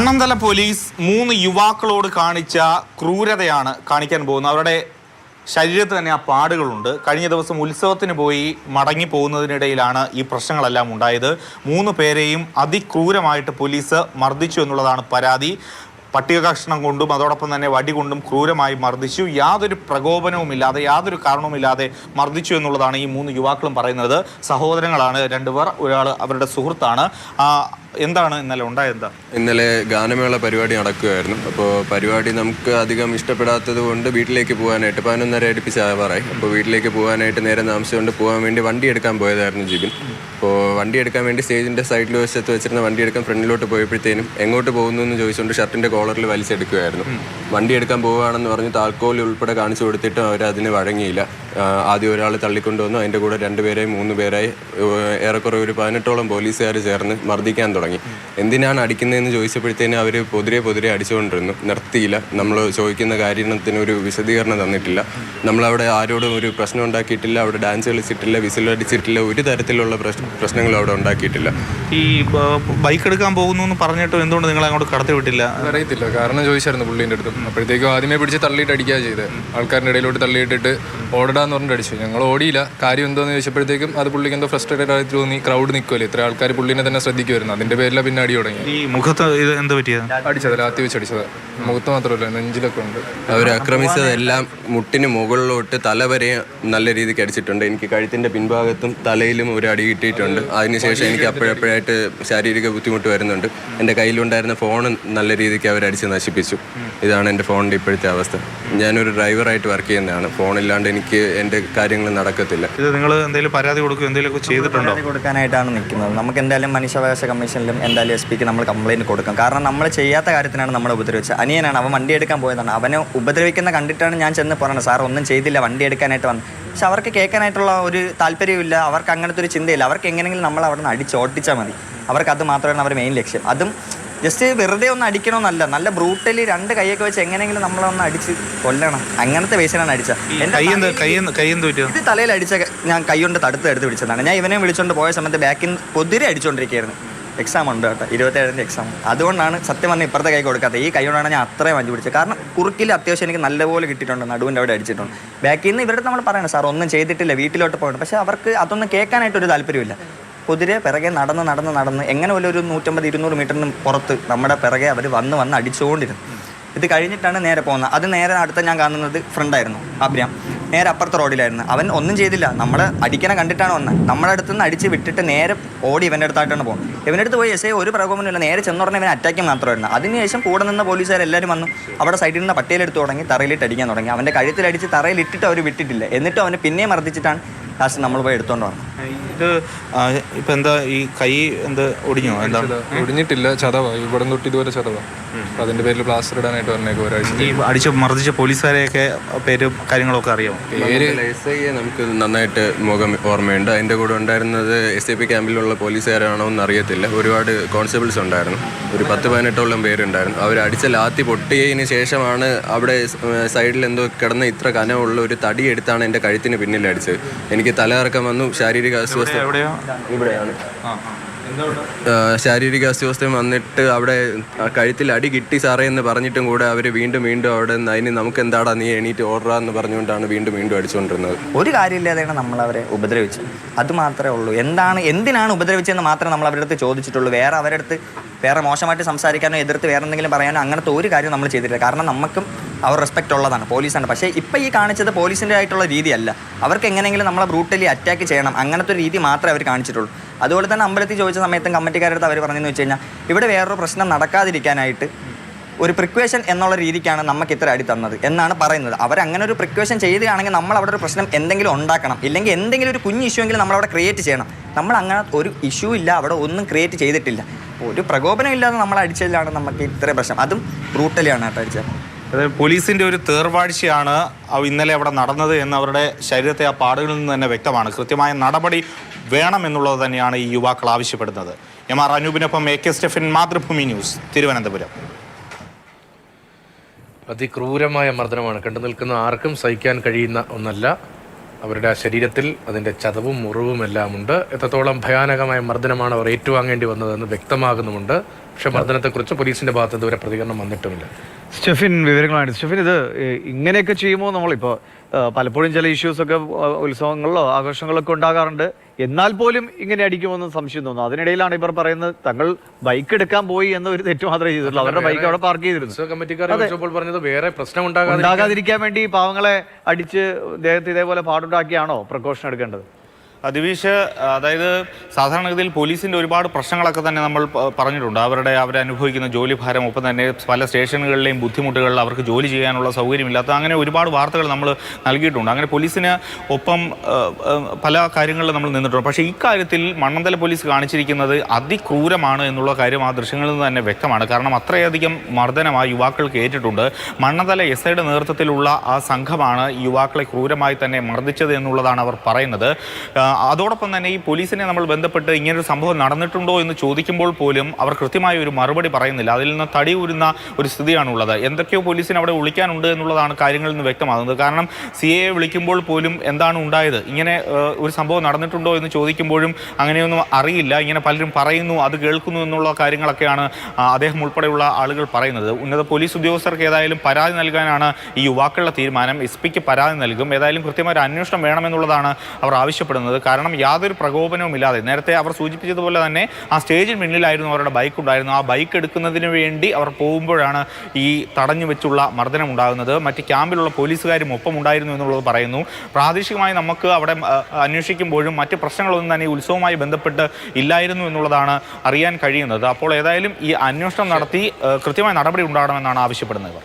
കണ്ണന്തല police 3 യുവാക്കളോട് കാണിച്ച ക്രൂരതയാണ് കാണിക്കാൻ പോകുന്നത്. അവരുടെ ശരീരത്തിൽ തന്നെ ആ പാടുകളുണ്ട്. കഴിഞ്ഞ ദിവസം ഉത്സവത്തിന് പോയി മടങ്ങി പോകുന്നതിനിടയിലാണ് ഈ പ്രശ്നങ്ങളെല്ലാം ഉണ്ടായത്. 3 പേരെയും അതിക്രൂരമായിട്ട് പോലീസ് മർദ്ദിച്ചു എന്നുള്ളതാണ് പരാതി. പട്ടിക കഷ്ണം കൊണ്ടും അതോടൊപ്പം തന്നെ വടി കൊണ്ടും ക്രൂരമായി മർദ്ദിച്ചു. യാതൊരു പ്രകോപനവുമില്ലാതെ യാതൊരു കാരണവുമില്ലാതെ മർദ്ദിച്ചു എന്നുള്ളതാണ് ഈ 3 യുവാക്കളും പറയുന്നത്. സഹോദരങ്ങളാണ് രണ്ടുപേർ, ഒരാൾ അവരുടെ സുഹൃത്താണ്. എന്താണ് ഇന്നലെ ഉണ്ടായത്? ഇന്നലെ ഗാനമേള പരിപാടി നടക്കുകയായിരുന്നു. അപ്പോൾ പരിപാടി നമുക്ക് അധികം ഇഷ്ടപ്പെടാത്തത് കൊണ്ട് വീട്ടിലേക്ക് പോകാനായിട്ട് 11:30 അടുപ്പിച്ച് ആവാറായി. അപ്പോൾ വീട്ടിലേക്ക് പോകാനായിട്ട് നേരെ താമസിച്ചുകൊണ്ട് പോകാൻ വേണ്ടി വണ്ടി എടുക്കാൻ പോയതായിരുന്നു ജിബിൻ. അപ്പോൾ വണ്ടി എടുക്കാൻ വേണ്ടി സ്റ്റേജിൻ്റെ സൈഡിൽ വശത്ത് വെച്ചിരുന്ന വണ്ടി എടുക്കാൻ ഫ്രണ്ടിലോട്ട് പോയപ്പോഴത്തേനും എങ്ങോട്ട് പോകുന്നു എന്ന് ചോദിച്ചുകൊണ്ട് ഷർട്ടിൻ്റെ കോളറിൽ വലിച്ചെടുക്കുകയായിരുന്നു. വണ്ടി എടുക്കാൻ പോവുകയാണെന്ന് പറഞ്ഞ് താൽക്കോൽ ഉൾപ്പെടെ കാണിച്ചു കൊടുത്തിട്ടും അവരതിന് വഴങ്ങിയില്ല. ആദ്യം ഒരാൾ തള്ളിക്കൊണ്ടുവന്നു. അതിൻ്റെ കൂടെ 2 പേരായി 3 പേരായി ഏറെക്കുറെ ഒരു 18ഓളം പോലീസുകാർ ചേർന്ന് മർദ്ദിക്കാൻ തുടങ്ങി. എന്തിനാണ് അടിക്കുന്നതെന്ന് ചോദിച്ചപ്പോഴത്തേനും അവർ പൊതിരെ അടിച്ചുകൊണ്ടിരുന്നു. നിർത്തിയില്ല. നമ്മൾ ചോദിക്കുന്ന കാര്യത്തിന് ഒരു വിശദീകരണം തന്നിട്ടില്ല. നമ്മളവിടെ ആരോടും ഒരു പ്രശ്നം ഉണ്ടാക്കിയിട്ടില്ല. അവിടെ ഡാൻസ് കളിച്ചിട്ടില്ല, വിസിലടിച്ചിട്ടില്ല, ഒരു തരത്തിലുള്ള പ്രശ്നങ്ങളും അവിടെ ഉണ്ടാക്കിയിട്ടില്ല. ഈ ബൈക്ക് എടുക്കാൻ പോകുന്നു എന്ന് പറഞ്ഞിട്ട് എന്തുകൊണ്ട് നിങ്ങൾ അങ്ങോട്ട് കടത്തി വിട്ടില്ല? അറിയത്തില്ല. കാരണം ചോദിച്ചായിരുന്നു പുള്ളീൻ്റെ അടുത്ത്. അപ്പോഴത്തേക്കും ആദ്യമേ പിടിച്ച് തള്ളിയിട്ട് അടിക്കുക ചെയ്തത്. ആൾക്കാരുടെ ഇടയിലോട്ട് തള്ളിയിട്ടിട്ട് ഓടാന്ന് പറഞ്ഞിട്ട് അടിച്ചു. ഞങ്ങൾ ഓടിയില്ല. കാര്യം എന്തോന്ന് ചോദിച്ചപ്പോഴത്തേക്കും അത് പുള്ളിക്ക് എന്തോ ഫ്രസ്ട്രേറ്റഡ് ആയി തോന്നി. ക്രൗഡ് നിൽക്കുമല്ലോ, ഇത്ര ആൾക്കാർ പുള്ളിനെ തന്നെ ശ്രദ്ധിക്കുമായിരുന്നു. അതിന്റെ പേരില പിന്നെ അടി തുടങ്ങി. ഈ മുഖത്ത് ഇത് എന്ത് പറ്റിയത്? അടിച്ചത് ലാത്തി വെച്ച് അടിച്ചത്. മുഖത്ത് മാത്രമല്ല, നെഞ്ചിലൊക്കെ ഉണ്ട്. അവർ ആക്രമിച്ചതെല്ലാം മുട്ടിന് മുകളിലോട്ട് തല വരെ നല്ല രീതിക്ക് അടിച്ചിട്ടുണ്ട്. എനിക്ക് കഴുത്തിന്റെ പിൻഭാഗത്തും തലയിലും ഒരു അടി കിട്ടിയിട്ടുണ്ട്. അതിനുശേഷം എനിക്ക് അപ്പോഴപ്പോഴായിട്ട് ശാരീരിക ബുദ്ധിമുട്ട് വരുന്നുണ്ട്. എൻ്റെ കയ്യിലുണ്ടായിരുന്ന ഫോൺ നല്ല രീതിക്ക് അവരടിച്ച് നശിപ്പിച്ചു. ഇതാണ് എൻ്റെ ഫോണിൻ്റെ ഇപ്പോഴത്തെ അവസ്ഥ. ഞാനൊരു ഡ്രൈവറായിട്ട് വർക്ക് ചെയ്യുന്നതാണ്. ഫോണില്ലാണ്ട് എനിക്ക് എൻ്റെ കാര്യങ്ങൾ നടക്കത്തില്ല. ഇത് നിങ്ങൾ എന്തെങ്കിലും പരാതി കൊടുക്കുക എന്തെങ്കിലുമൊക്കെ ചെയ്തിട്ടുണ്ടോ? പരാതി കൊടുക്കാനായിട്ടാണ് നിൽക്കുന്നത്. നമുക്ക് എന്തായാലും മനുഷ്യാവകാശ കമ്മീഷനിലും എന്തായാലും SP ക്ക് നമ്മൾ കംപ്ലയിൻറ്റ് കൊടുക്കും. കാരണം നമ്മൾ ചെയ്യാത്ത കാര്യത്തിനാണ് നമ്മളെ ഉപദ്രവിച്ചത്. അനിയനാണ്, അവൻ വണ്ടി എടുക്കാൻ പോയതാണ്. അവനെ ഉപദ്രവിക്കുന്ന കണ്ടിട്ടാണ് ഞാൻ ചെന്ന് പറയുന്നത്, സാർ ഒന്നും ചെയ്തില്ല, വണ്ടി എടുക്കാനായിട്ട് വന്നു. പക്ഷെ അവർക്ക് കേൾക്കാനായിട്ടുള്ള ഒരു താല്പര്യമില്ല. അവർക്ക് അങ്ങനത്തെ ഒരു ചിന്തയില്ല. അവർക്ക് എങ്ങനെയെങ്കിലും നമ്മൾ അവിടെ നിന്ന് അടിച്ചോട്ടിച്ചാൽ മതി. അവർക്ക് അത് മാത്രമാണ് അവരുടെ മെയിൻ ലക്ഷ്യം. അതും ജസ്റ്റ് വെറുതെ ഒന്ന് അടിക്കണമെന്നല്ല, നല്ല ബ്രൂട്ടലി 2 കൈയൊക്കെ വെച്ച് എങ്ങനെയെങ്കിലും നമ്മളൊന്ന് അടിച്ച് കൊല്ലണം. അങ്ങനത്തെ വേഷനാണ് അടിച്ചത്. ഇത് തലയിൽ അടിച്ച ഞാൻ കൈ കൊണ്ട് എടുത്ത് പിടിച്ചതാണ്. ഞാൻ ഇവനെ വിളിച്ചുകൊണ്ട് പോയ സമയത്ത് ബാക്കിൽ പൊതിരെ അടിച്ചുകൊണ്ടിരിക്കുകയായിരുന്നു. എക്സാം ഉണ്ട് കേട്ടോ, 27-ൻ്റെ എക്സാം. അതുകൊണ്ടാണ് സത്യം പറഞ്ഞാൽ ഇപ്പുറത്തെ കൈ കൊടുക്കാത്തത്. ഈ കൈ കൊണ്ടാണ് ഞാൻ അത്രയും വഞ്ചി പിടിച്ചത്. കാരണം കുറുക്കിൽ അത്യാവശ്യം എനിക്ക് നല്ലപോലെ കിട്ടിയിട്ടുണ്ട്. നടുവിൻ്റെ അവിടെ അടിച്ചിട്ടുണ്ട്. ബാക്കിൽ നിന്ന് ഇവരുടെ നമ്മൾ പറയണം, സാർ ഒന്നും ചെയ്തിട്ടില്ല, വീട്ടിലോട്ട് പോകണം. പക്ഷേ അവർക്ക് അതൊന്നും കേൾക്കാനായിട്ടൊരു താല്പര്യമില്ല. കുതിരെ പിറകെ നടന്ന് എങ്ങനെ പോലെ ഒരു 150-200 മീറ്ററിന് പുറത്ത് നമ്മുടെ പിറകെ അവർ വന്ന് അടിച്ചുകൊണ്ടിരുന്നു. ഇത് കഴിഞ്ഞിട്ടാണ് നേരെ പോകുന്നത്. അത് നേരെ അടുത്ത ഞാൻ കാണുന്നത് ഫ്രണ്ടായിരുന്നു, അബ്രാം. നേരെ അപ്പുറത്തെ റോഡിലായിരുന്നു. അവൻ ഒന്നും ചെയ്തില്ല. നമ്മൾ അടിക്കണ കണ്ടിട്ടാണ് വന്നത്. നമ്മുടെ അടുത്ത് നിന്ന് അടിച്ച് വിട്ടിട്ട് നേരെ ഓടി ഇവൻ്റെ അടുത്തായിട്ടാണ് പോകുന്നത്. ഇവൻ്റെ അടുത്ത് പോയി എസ് ഒരു പ്രകോപനമില്ല. നേരെ ചെന്നുടനെ ഇവൻ അറ്റാക്കിങ് മാത്രമായിരുന്നു. അതിനുശേഷം കൂടെ നിന്ന പോലീസുകാരെല്ലാവരും വന്നു. അവിടെ സൈഡിൽ നിന്ന് പട്ടിയിലെടുത്ത് തുടങ്ങി, തറയിലിട്ട് അടിക്കാൻ തുടങ്ങി. അവൻ്റെ കഴുത്തിലടിച്ച് തറയിലിട്ടിട്ട് അവർ വിട്ടിട്ടില്ല. എന്നിട്ടും അവന് പിന്നെയും മർദ്ദിച്ചിട്ടാണ് ലാസ്റ്റ് നമ്മൾ പോയി എടുത്തോണ്ട് വന്നത്. ഇത് ഇപ്പം എന്താ ഈ കൈ എന്ത് ഒടിഞ്ഞോ? എന്താ ഒടിഞ്ഞിട്ടില്ല, ചതവാ. ഇവിടെ തൊട്ട് ഇതുവരെ ചതവാ. അതിന്റെ പേരിൽ പ്ലാസ്റ്റർ ഇടാനായിട്ട് പറഞ്ഞേക്കും ഒരാഴ്ച. ഈ അടിച്ച് മർദ്ദിച്ച പോലീസുകാരെയൊക്കെ പേരും കാര്യങ്ങളൊക്കെ അറിയാമോ? പേര് SI നമുക്ക് നന്നായിട്ട് മുഖം ഓർമ്മയുണ്ട്. അതിൻ്റെ കൂടെ ഉണ്ടായിരുന്നത് SAP ക്യാമ്പിലുള്ള പോലീസുകാരാണോ എന്ന് അറിയത്തില്ല. ഒരുപാട് കോൺസ്റ്റബിൾസ് ഉണ്ടായിരുന്നു. ഒരു 10-18ഓളം പേരുണ്ടായിരുന്നു. അവർ അടിച്ച ലാത്തി പൊട്ടിയതിന് ശേഷമാണ് അവിടെ സൈഡിൽ എന്തോ കിടന്ന ഇത്ര കനമുള്ള ഒരു തടി എടുത്താണ് എൻ്റെ കഴുത്തിന് പിന്നിൽ അടിച്ചത്. എനിക്ക് തലകറക്കം വന്നു. ശാരീരിക അസ്വസ്ഥ ഇവിടെയാണ്. ശാരീരിക അസ്വസ്ഥം വന്നിട്ട് അവിടെ കഴുത്തിൽ അടി കിട്ടി സാറേ എന്ന് പറഞ്ഞിട്ടും കൂടെ അവർ വീണ്ടും അവിടെ അതിന് നമുക്ക് എന്താടാ നീ എണീറ്റ് ഓർഡറാ എന്ന് പറഞ്ഞുകൊണ്ടാണ് വീണ്ടും അടിച്ചുകൊണ്ടിരുന്നത്. ഒരു കാര്യമില്ലാതെയാണ് നമ്മളവരെ ഉപദ്രവിച്ചത്. അത് മാത്രമേ ഉള്ളൂ. എന്തിനാണ് ഉപദ്രവിച്ചതെന്ന് മാത്രമേ നമ്മൾ അവരുടെ അടുത്ത് ചോദിച്ചിട്ടുള്ളൂ. അവരുടെ അടുത്ത് വേറെ മോശമായിട്ട് സംസാരിക്കാനോ എതിർത്ത് വേറെ എന്തെങ്കിലും പറയാനോ അങ്ങനത്തെ ഒരു കാര്യം നമ്മൾ ചെയ്തിട്ടില്ല. കാരണം നമുക്കും അവർ റെസ്പെക്റ്റ് ഉള്ളതാണ്, പോലീസാണ്. പക്ഷേ ഇപ്പോൾ ഈ കാണിച്ചത് പോലീസിൻ്റെ ആയിട്ടുള്ള രീതിയല്ല. അവർക്ക് എങ്ങനെയെങ്കിലും നമ്മളെ ബ്രൂട്ടലി അറ്റാക്ക് ചെയ്യണം, അങ്ങനത്തെ ഒരു രീതി മാത്രമേ അവർ കാണിച്ചിട്ടുള്ളൂ. അതുപോലെ തന്നെ അമ്പലത്തിൽ ചോദിച്ച സമയത്തും കമ്മിറ്റിക്കാരുടെ അടുത്ത് അവർ പറഞ്ഞതെന്ന് വെച്ച് കഴിഞ്ഞാൽ ഇവിടെ വേറൊരു പ്രശ്നം നടക്കാതിരിക്കാനായിട്ട് ഒരു പ്രിക്വേഷൻ എന്നുള്ള രീതിക്കാണ് നമുക്ക് ഇത്ര അടി തന്നത് എന്നാണ് പറയുന്നത്. അവരങ്ങനെ ഒരു പ്രിക്വേഷൻ ചെയ്യുകയാണെങ്കിൽ നമ്മൾ അവിടെ ഒരു പ്രശ്നം എന്തെങ്കിലും ഉണ്ടാക്കണം, ഇല്ലെങ്കിൽ എന്തെങ്കിലും ഒരു കുഞ്ഞ് ഇഷ്യൂ എങ്കിലും നമ്മളവിടെ ക്രിയേറ്റ് ചെയ്യണം. നമ്മൾ അങ്ങനെ ഒരു ഇഷ്യൂ ഇല്ല, അവിടെ ഒന്നും ക്രിയേറ്റ് ചെയ്തിട്ടില്ല. ഒരു പ്രകോപനം ഇല്ലാതെ നമ്മൾ അടിച്ചതിലാണ് നമുക്ക് ഇത്രയും പ്രശ്നം. അതും ബ്രൂട്ടലിയാണ് കേട്ടോ അടിച്ചത്. അതായത് പോലീസിൻ്റെ ഒരു തേർവാഴ്ചയാണ് ഇന്നലെ അവിടെ നടന്നത് എന്ന് അവരുടെ ശരീരത്തെ ആ പാടുകളിൽ നിന്ന് തന്നെ വ്യക്തമാണ്. കൃത്യമായ നടപടി വേണമെന്നുള്ളത് തന്നെയാണ് ഈ യുവാക്കൾ ആവശ്യപ്പെടുന്നത്. MR അനൂപിനൊപ്പം AK സ്റ്റെഫിൻ, മാതൃഭൂമി ന്യൂസ്, തിരുവനന്തപുരം. അതിക്രൂരമായ മർദ്ദനമാണ്. കണ്ടു നിൽക്കുന്ന ആർക്കും സഹിക്കാൻ കഴിയുന്ന ഒന്നല്ല. അവരുടെ ആ ശരീരത്തിൽ അതിൻ്റെ ചതവും മുറിവും എല്ലാം ഉണ്ട്. എത്രത്തോളം ഭയാനകമായ മർദ്ദനമാണ് അവർ ഏറ്റുവാങ്ങേണ്ടി വന്നതെന്ന് വ്യക്തമാകുന്നുമുണ്ട്. പക്ഷേ മർദ്ദനത്തെക്കുറിച്ച് പോലീസിൻ്റെ ഭാഗത്ത് ഇതുവരെ പ്രതികരണം വന്നിട്ടുമില്ല. സ്റ്റെഫിൻ വിവരങ്ങളാണ്. സ്റ്റെഫിൻ, ഇത് ഇങ്ങനെയൊക്കെ ചെയ്യുമ്പോൾ നമ്മളിപ്പോൾ പലപ്പോഴും ചില ഇഷ്യൂസൊക്കെ ഉത്സവങ്ങളിലോ ആഘോഷങ്ങളൊക്കെ ഉണ്ടാകാറുണ്ട്, എന്നാൽ പോലും ഇങ്ങനെ അടിക്കുമെന്ന് സംശയം തോന്നുന്നു. അതിനിടയിലാണ് ഇവർ പറയുന്നത് തങ്ങൾ ബൈക്ക് എടുക്കാൻ പോയി എന്ന ഒരു തെറ്റ് മാത്രമേ ചെയ്തിട്ടുള്ളൂ. അവരുടെ ബൈക്ക് അവിടെ പാർക്ക് ചെയ്തിരുന്നു. ഉത്സവ കമ്മിറ്റിക്കാർ ചോദിച്ചപ്പോൾ പറഞ്ഞത് വേറെ പ്രശ്നം ഉണ്ടാകാതിരിക്കാൻ വേണ്ടി പാവങ്ങളെ അടിച്ച് ദേഹത്ത് ഇതേപോലെ പാടുണ്ടാക്കിയാണോ പ്രിക്കോഷൻ എടുക്കേണ്ടത്? ദിവിഷ്, അതായത് സാധാരണഗതിയിൽ പോലീസിൻ്റെ ഒരുപാട് പ്രശ്നങ്ങളൊക്കെ തന്നെ നമ്മൾ പറഞ്ഞിട്ടുണ്ട്. അവരനുഭവിക്കുന്ന ജോലി ഭാരം, ഒപ്പം തന്നെ പല സ്റ്റേഷനുകളിലെയും ബുദ്ധിമുട്ടുകൾ, അവർക്ക് ജോലി ചെയ്യാനുള്ള സൗകര്യമില്ലാത്ത അങ്ങനെ ഒരുപാട് വാർത്തകൾ നമ്മൾ നൽകിയിട്ടുണ്ട്. അങ്ങനെ പോലീസിന് ഒപ്പം പല കാര്യങ്ങളിലും നമ്മൾ നിന്നിട്ടുണ്ട്. പക്ഷേ ഇക്കാര്യത്തിൽ മണ്ണന്തല പോലീസ് കാണിച്ചിരിക്കുന്നത് അതിക്രൂരമാണ് എന്നുള്ള കാര്യം ആ ദൃശ്യങ്ങളിൽ നിന്ന് തന്നെ വ്യക്തമാണ്. കാരണം അത്രയധികം മർദ്ദനം ആ യുവാക്കൾക്ക് ഏറ്റിട്ടുണ്ട്. മണ്ണന്തല SIയുടെ നേതൃത്വത്തിലുള്ള ആ സംഘമാണ് യുവാക്കളെ ക്രൂരമായി തന്നെ മർദ്ദിച്ചത് എന്നുള്ളതാണ് അവർ പറയുന്നത്. അതോടൊപ്പം തന്നെ ഈ പോലീസിനെ നമ്മൾ ബന്ധപ്പെട്ട് ഇങ്ങനൊരു സംഭവം നടന്നിട്ടുണ്ടോ എന്ന് ചോദിക്കുമ്പോൾ പോലും അവർ കൃത്യമായ ഒരു മറുപടി പറയുന്നില്ല. അതിൽ നിന്ന് തടി ഊരുന്ന ഒരു സ്ഥിതിയാണുള്ളത്. എന്തൊക്കെയോ പോലീസിന് അവിടെ വിളിക്കാനുണ്ട് എന്നുള്ളതാണ് കാര്യങ്ങളിൽ നിന്ന് വ്യക്തമാകുന്നത്. കാരണം CAയെ വിളിക്കുമ്പോൾ പോലും എന്താണ് ഉണ്ടായത്, ഇങ്ങനെ ഒരു സംഭവം നടന്നിട്ടുണ്ടോ എന്ന് ചോദിക്കുമ്പോഴും അങ്ങനെയൊന്നും അറിയില്ല, ഇങ്ങനെ പലരും പറയുന്നു, അത് കേൾക്കുന്നു എന്നുള്ള കാര്യങ്ങളൊക്കെയാണ് അദ്ദേഹം ഉൾപ്പെടെയുള്ള ആളുകൾ പറയുന്നത്. ഉന്നത പോലീസ് ഉദ്യോഗസ്ഥർക്ക് ഏതായാലും പരാതി നൽകാനാണ് ഈ യുവാക്കളുടെ തീരുമാനം. SP-ക്ക് പരാതി നൽകും. ഏതായാലും കൃത്യമായ ഒരു അന്വേഷണം വേണമെന്നുള്ളതാണ് അവർ ആവശ്യപ്പെടുന്നത്. കാരണം യാതൊരു പ്രകോപനവും ഇല്ലാതെ, നേരത്തെ അവർ സൂചിപ്പിച്ചതുപോലെ തന്നെ ആ സ്റ്റേജിന് മുന്നിലായിരുന്നു അവരുടെ ബൈക്ക് ഉണ്ടായിരുന്നു. ആ ബൈക്ക് എടുക്കുന്നതിന് വേണ്ടി അവർ പോകുമ്പോഴാണ് ഈ തടഞ്ഞു വെച്ചുള്ള മർദ്ദനം ഉണ്ടാകുന്നത്. മറ്റ് ക്യാമ്പിലുള്ള പോലീസുകാരും ഒപ്പം ഉണ്ടായിരുന്നു എന്നുള്ളത് പറയുന്നു. പ്രാദേശികമായി നമുക്ക് അവിടെ അന്വേഷിക്കുമ്പോഴും മറ്റ് പ്രശ്നങ്ങളൊന്നും തന്നെ ഈ ഉത്സവവുമായി ബന്ധപ്പെട്ട് ഇല്ലായിരുന്നു എന്നുള്ളതാണ് അറിയാൻ കഴിയുന്നത്. അപ്പോൾ ഏതായാലും ഈ അന്വേഷണം നടത്തി കൃത്യമായ നടപടി ഉണ്ടാകണമെന്നാണ് ആവശ്യപ്പെടുന്നത്.